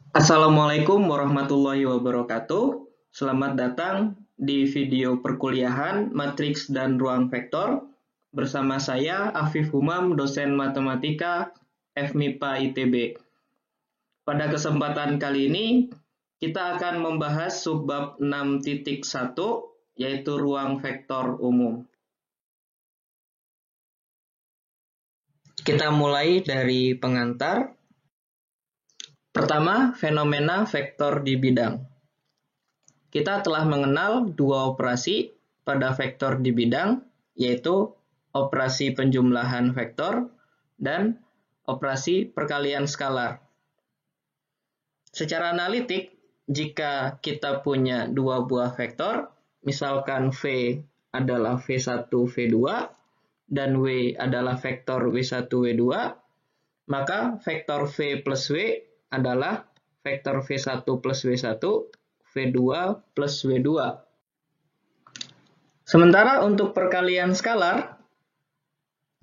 Assalamualaikum warahmatullahi wabarakatuh. Selamat datang di video perkuliahan Matriks dan Ruang Vektor bersama saya Afif Humam, dosen matematika FMIPA ITB. Pada kesempatan kali ini kita akan membahas subbab 6.1 yaitu ruang vektor umum. Kita mulai dari pengantar. Pertama, fenomena vektor di bidang. Kita telah mengenal dua operasi pada vektor di bidang, yaitu operasi penjumlahan vektor dan operasi perkalian skalar. Secara analitik, jika kita punya dua buah vektor, misalkan V adalah V1, V2, dan W adalah vektor W1, W2, maka vektor V plus W adalah vektor V1 plus W1, V2 plus W2. Sementara untuk perkalian skalar,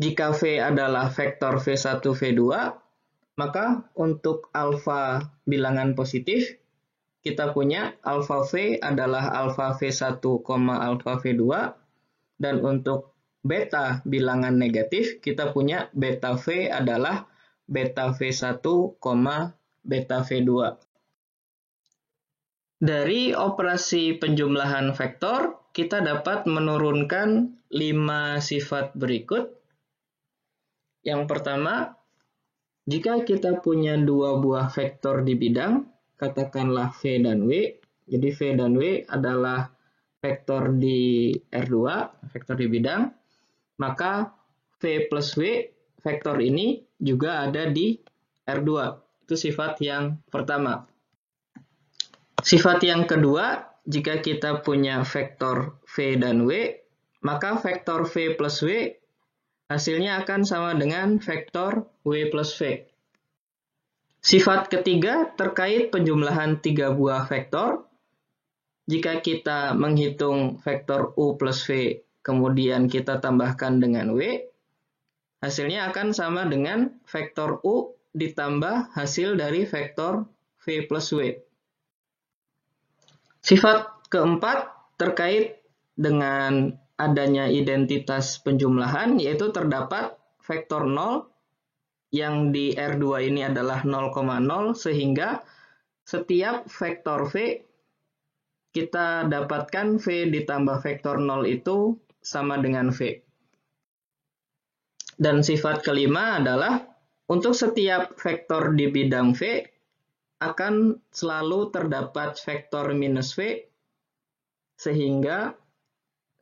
jika V adalah vektor V1, V2, maka untuk alfa bilangan positif, kita punya alfa V adalah alfa V1, alfa V2, dan untuk beta bilangan negatif, kita punya beta V adalah beta V1, beta V2. Dari operasi penjumlahan vektor, kita dapat menurunkan 5 sifat berikut. Yang pertama, jika kita punya dua buah vektor di bidang, katakanlah V dan W, jadi V dan W adalah vektor di R2, vektor di bidang, maka V plus W, vektor ini juga ada di R2. Itu sifat yang pertama. Sifat yang kedua, jika kita punya vektor V dan W, maka vektor V plus W hasilnya akan sama dengan vektor W plus V. Sifat ketiga terkait penjumlahan tiga buah vektor. Jika kita menghitung vektor U plus V, kemudian kita tambahkan dengan W, hasilnya akan sama dengan vektor U ditambah hasil dari vektor V plus W. Sifat keempat terkait dengan adanya identitas penjumlahan, yaitu terdapat vektor 0 yang di R2 ini adalah 0,0, sehingga setiap vektor V kita dapatkan V ditambah vektor 0 itu sama dengan V. Dan sifat kelima adalah untuk setiap vektor di bidang V akan selalu terdapat vektor minus V, sehingga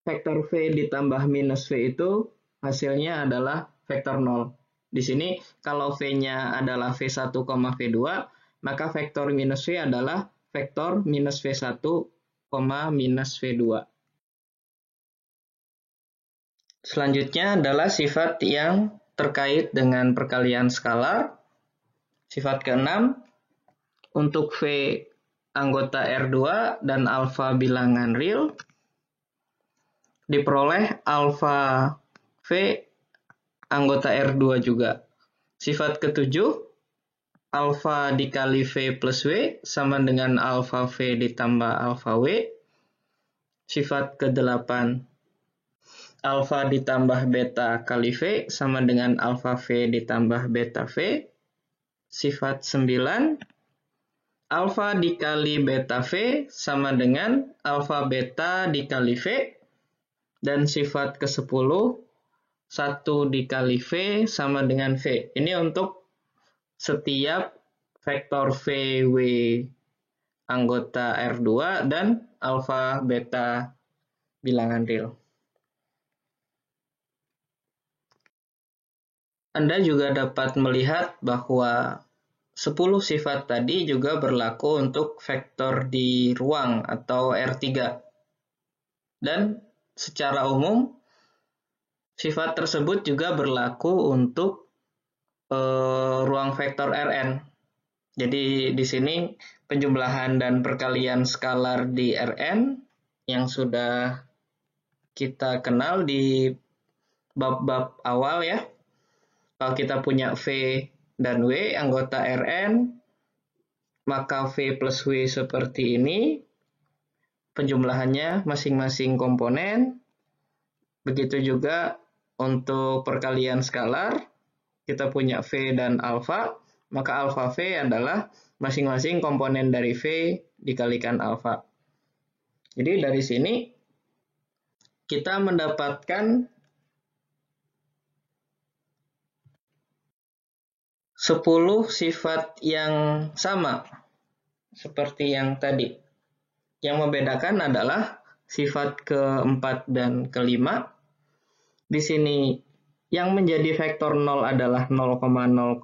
vektor V ditambah minus V itu hasilnya adalah vektor 0. Di sini kalau V-nya adalah V1, V2, maka vektor minus V adalah vektor minus V1, minus V2. Selanjutnya adalah sifat yang terkait dengan perkalian skalar. Sifat keenam, untuk V anggota R2 dan alfa bilangan real, diperoleh alfa V anggota R2 juga. Sifat ketujuh, alfa dikali V plus W sama dengan alfa V ditambah alfa W. Sifat ke-8, alfa ditambah beta kali V sama dengan alfa V ditambah beta V. Sifat 9, alfa dikali beta V sama dengan alfa beta dikali V. Dan sifat ke-10, 1 dikali V sama dengan V. Ini untuk setiap vektor VW anggota R2 dan alfa beta bilangan real. Anda juga dapat melihat bahwa 10 sifat tadi juga berlaku untuk vektor di ruang atau R3. Dan secara umum, sifat tersebut juga berlaku untuk ruang vektor Rn. Jadi di sini penjumlahan dan perkalian skalar di Rn yang sudah kita kenal di bab-bab awal ya. Kalau kita punya V dan W anggota Rn, maka V plus W seperti ini, penjumlahannya masing-masing komponen. Begitu juga untuk perkalian skalar, kita punya V dan alfa, maka alfa V adalah masing-masing komponen dari V dikalikan alfa. Jadi dari sini kita mendapatkan 10 sifat yang sama seperti yang tadi. Yang membedakan adalah sifat keempat dan kelima. Di sini yang menjadi vektor 0 adalah 0,0,0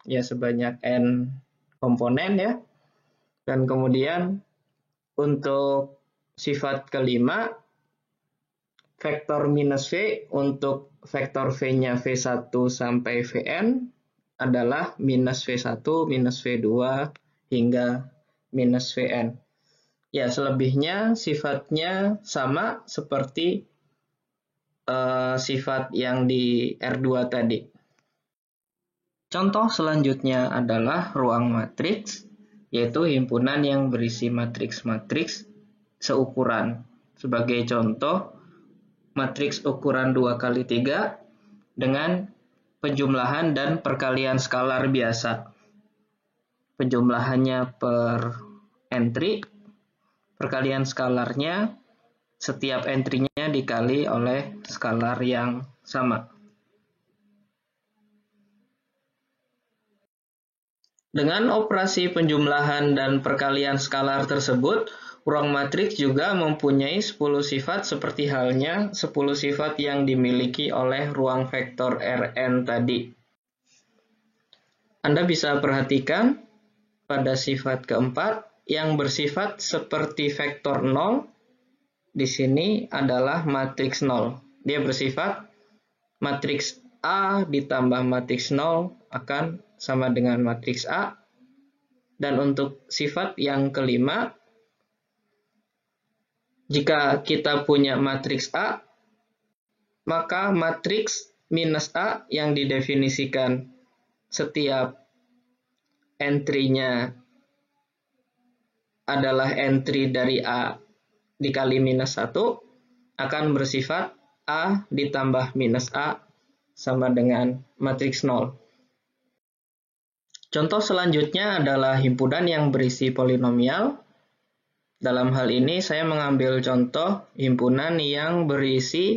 ya sebanyak n komponen ya. Dan kemudian untuk sifat kelima vektor minus V untuk vektor V-nya V1 sampai Vn adalah minus V1, minus V2 hingga minus Vn. Ya, selebihnya sifatnya sama seperti sifat yang di R2 tadi. Contoh selanjutnya adalah ruang matriks, yaitu himpunan yang berisi matriks-matriks seukuran. Sebagai contoh, matriks ukuran 2x3 dengan penjumlahan dan perkalian skalar biasa. Penjumlahannya per entry, perkalian skalarnya setiap entry-nya dikali oleh skalar yang sama. Dengan operasi penjumlahan dan perkalian skalar tersebut, ruang matriks juga mempunyai 10 sifat seperti halnya 10 sifat yang dimiliki oleh ruang vektor Rn tadi. Anda bisa perhatikan pada sifat keempat yang bersifat seperti vektor 0, di sini adalah matriks 0. Dia bersifat matriks A ditambah matriks 0 akan sama dengan matriks A. Dan untuk sifat yang kelima, jika kita punya matriks A, maka matriks minus A yang didefinisikan setiap entry-nya adalah entry dari A dikali minus 1 akan bersifat A ditambah minus A sama dengan matriks 0. Contoh selanjutnya adalah himpunan yang berisi polinomial. Dalam hal ini saya mengambil contoh himpunan yang berisi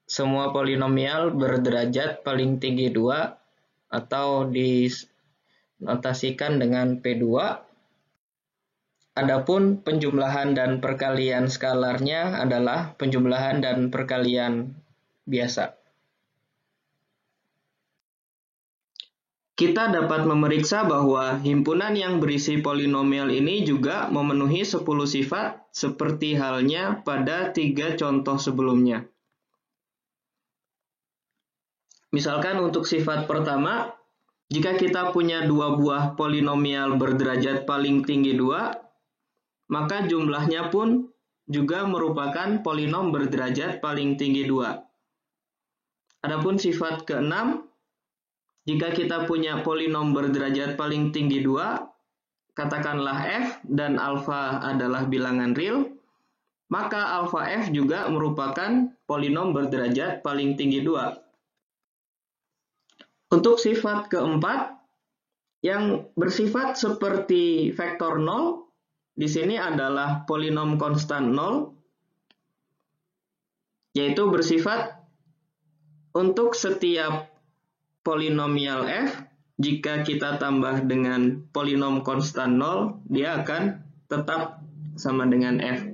semua polinomial berderajat paling tinggi 2 atau dinotasikan dengan P2. Adapun penjumlahan dan perkalian skalarnya adalah penjumlahan dan perkalian biasa. Kita dapat memeriksa bahwa himpunan yang berisi polinomial ini juga memenuhi 10 sifat seperti halnya pada 3 contoh sebelumnya. Misalkan untuk sifat pertama, jika kita punya 2 buah polinomial berderajat paling tinggi 2, maka jumlahnya pun juga merupakan polinom berderajat paling tinggi 2. Adapun sifat ke-6, jika kita punya polinom berderajat paling tinggi 2, katakanlah f dan alfa adalah bilangan real, maka alfa f juga merupakan polinom berderajat paling tinggi 2. Untuk sifat keempat, yang bersifat seperti vektor 0, di sini adalah polinom konstan 0, yaitu bersifat untuk setiap polinomial f, jika kita tambah dengan polinom konstan 0, dia akan tetap sama dengan f.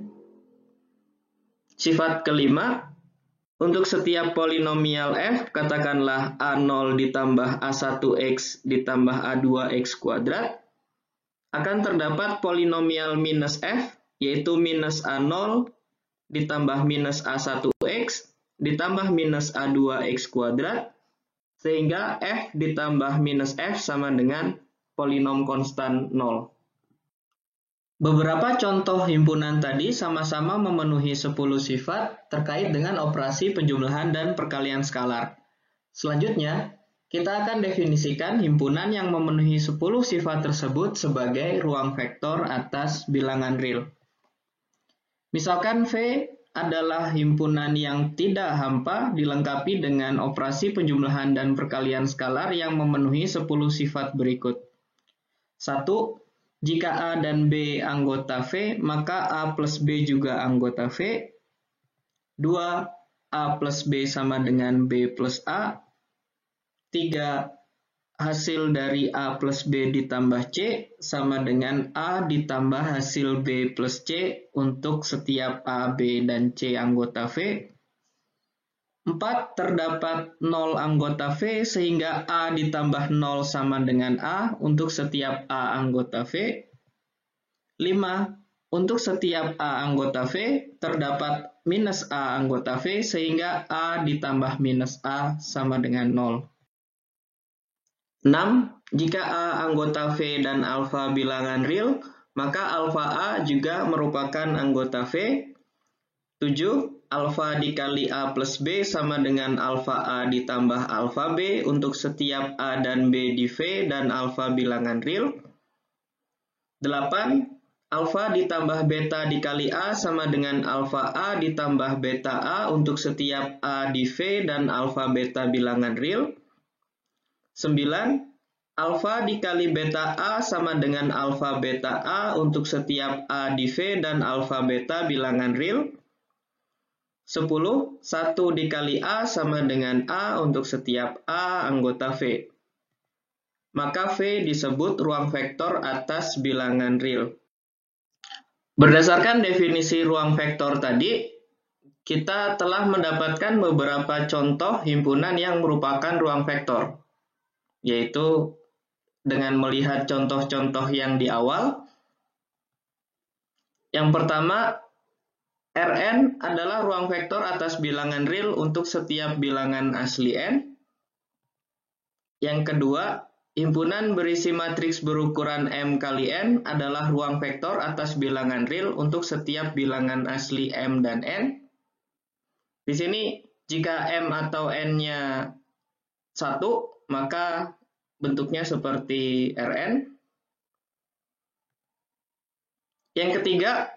Sifat kelima, untuk setiap polinomial f, katakanlah A0 ditambah A1x ditambah A2x kuadrat, akan terdapat polinomial minus f, yaitu minus A0 ditambah minus A1x ditambah minus A2x kuadrat, sehingga f ditambah minus f sama dengan polinom konstan 0. Beberapa contoh himpunan tadi sama-sama memenuhi 10 sifat terkait dengan operasi penjumlahan dan perkalian skalar. Selanjutnya, Kita akan definisikan himpunan yang memenuhi 10 sifat tersebut sebagai ruang vektor atas bilangan real. Misalkan V adalah himpunan yang tidak hampa dilengkapi dengan operasi penjumlahan dan perkalian skalar yang memenuhi 10 sifat berikut. 1. Jika A dan B anggota V, maka A plus B juga anggota V. 2. A plus B sama dengan B plus A. 3. Hasil dari A plus B ditambah C sama dengan A ditambah hasil B plus C untuk setiap A, B, dan C anggota V. 4. Terdapat 0 anggota V sehingga A ditambah 0 sama dengan A untuk setiap A anggota V. 5. Untuk setiap A anggota V, terdapat minus A anggota V sehingga A ditambah minus A sama dengan 0. 6. Jika A anggota V dan alfa bilangan real, maka alfa A juga merupakan anggota V. 7. Alfa dikali A plus B sama dengan alfa A ditambah alfa B untuk setiap A dan B di V dan alfa bilangan real. 8. Alfa ditambah beta dikali A sama dengan alfa A ditambah beta A untuk setiap A di V dan alfa beta bilangan real. 9. Alfa dikali beta A sama dengan alfa beta A untuk setiap A di V dan alfa beta bilangan real. 10. 1 dikali A sama dengan A untuk setiap A anggota V. Maka V disebut ruang vektor atas bilangan real. Berdasarkan definisi ruang vektor tadi, kita telah mendapatkan beberapa contoh himpunan yang merupakan ruang vektor, yaitu dengan melihat contoh-contoh yang di awal. Yang pertama, Rn adalah ruang vektor atas bilangan real untuk setiap bilangan asli n. Yang kedua, himpunan berisi matriks berukuran M kali N adalah ruang vektor atas bilangan real untuk setiap bilangan asli M dan N. Di sini, jika M atau N-nya 1, maka bentuknya seperti Rn. Yang ketiga,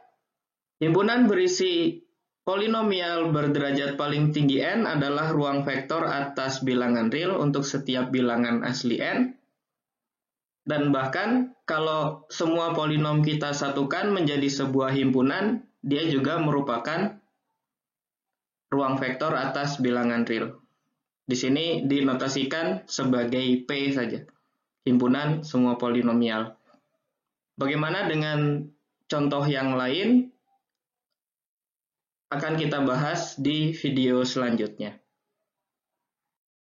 himpunan berisi polinomial berderajat paling tinggi N adalah ruang vektor atas bilangan real untuk setiap bilangan asli N. Dan bahkan kalau semua polinom kita satukan menjadi sebuah himpunan, dia juga merupakan ruang vektor atas bilangan real. Di sini dinotasikan sebagai P saja, himpunan semua polinomial. Bagaimana dengan contoh yang lain? Akan kita bahas di video selanjutnya.